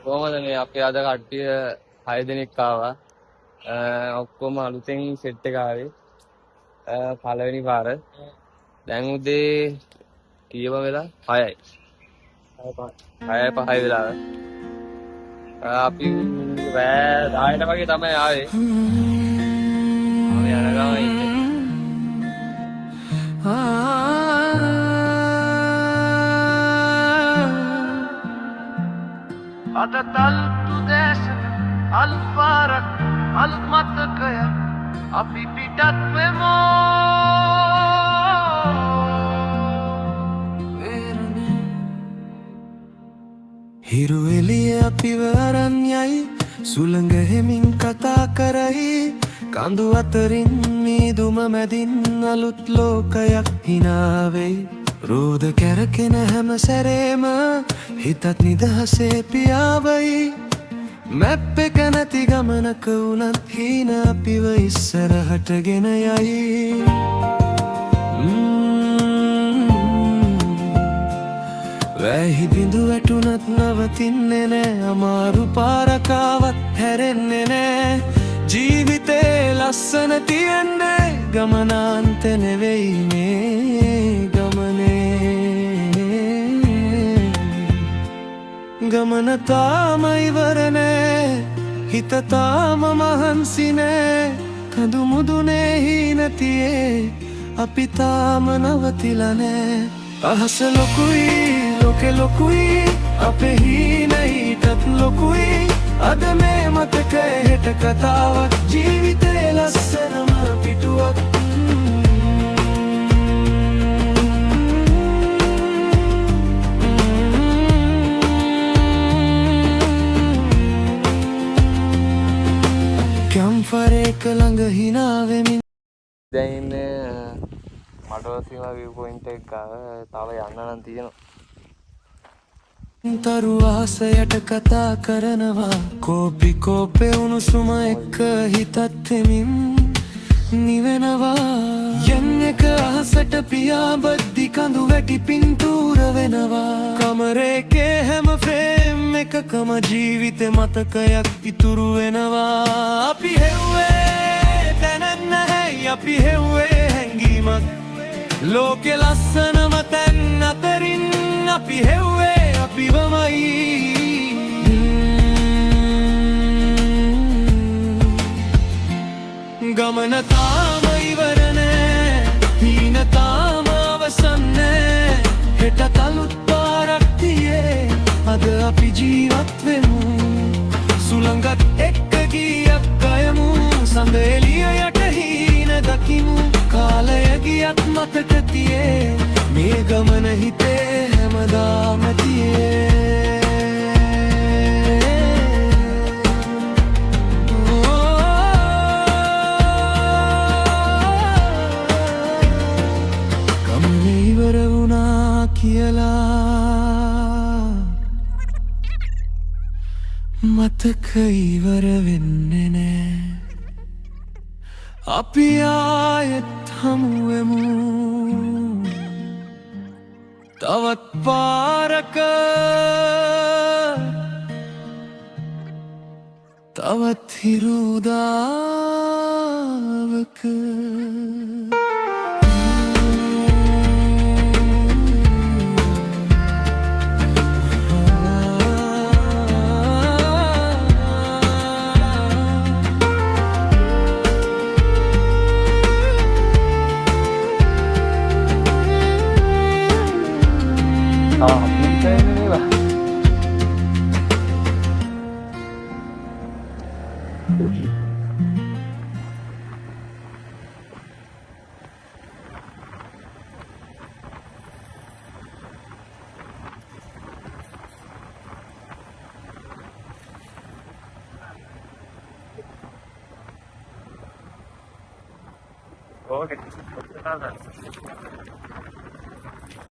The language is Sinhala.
කොහොමද මේ අපේ අද කට්ටිය 6 දෙනෙක් ආවා. ඔක්කොම අලුතෙන් සෙට් එක ආවේ. පළවෙනි පාර. දැන් උදේ කීයම වෙලා 6යි. 6:05 වෙලාව. අපි රෑ 10ට වගේ තමයි ආවේ. අපි යන ගම ඉන්නේ. අද තල්තු දේශන අල්පාරක් අලුත් මතකය අපි පිටත් වෙමු හිරු එළිය අපිව අරන් යයි සුළඟ හෙමින් කතා කරයි කඳු අතරින් මීදුම මැදින් අලුත් ලෝකයක් හිනාවෙයි රෝද කැරකෙන හැම සැරේම හිතත් නිදහසේ පියාවයි මැප් එක නැති ගමනක වුණත් හීන අපිව ඉස්සරහට ගෙන යයි වැහි බිඳු වැටුනත් නවතින්නේ නෑ අමාරු පාරකාවත් හැරෙන්නේ නෑ ජීවිතේ ලස්සන තියෙන්නේ ගමනාන්ත නෙවෙයි මේ ගමන තාම ඉවර නෑ හිත තාම මහන්සි නෑ කඳු මුදුනේ හීන තියේ අපි තාම නවතිලා නෑ අහස ලොකුයි ලෝකෙ ලොකුයි අපේ හීන ඊටත් ලොකුයි අද මේ මතකය හෙට කතාවක් ජීවිතේ ලස්සනම පිටුවක් කැම්ෆරේක ළඟ හිනාවෙමින් දැන් ඉන්නේ මඩවසීම view point එක ගාව. තව යන්න නම් තියෙනවා. තරු ආසයට කතා කරනවා කෝපි කෝපේ උණුසුම එක්ක හිතත් එමින් නිවෙනවා යන් එක අහසට පියාඹද්දි කඳු වැටි පින්තූර වෙනවා කමරේකේ හැම ෆ්‍රේම් එකකම ජීවිතේ මතකයක් ඉතුරු වෙනවා අපි හෙව්වේ දැනක් නැහැ අපි හෙව්වේ හැංගීමක් ලෝකෙ ලස්සනම තැන් අතරින් අපි හෙව්වේ අපිවමයි ගමන තාම ඉවර නෑ හීන තාම අවසන් නෑ හෙට අලුත් පාරක් තියේ අද අපි ජීවත් වෙමු සුළඟත් එක්ක ගියක් ගයමු සඳ එළිය යට හීන දකිමු කාලය ගියත් මතක තියේ මේ ගමන හිතේ හැමදාම තියේ ගමන ඉවර වුණා කියලා මතක ඉවර වෙන්නේ නෑ අපි ආයෙත් හමුවෙමු තවත් පාරක තවත් හිරු උදාවක Okay.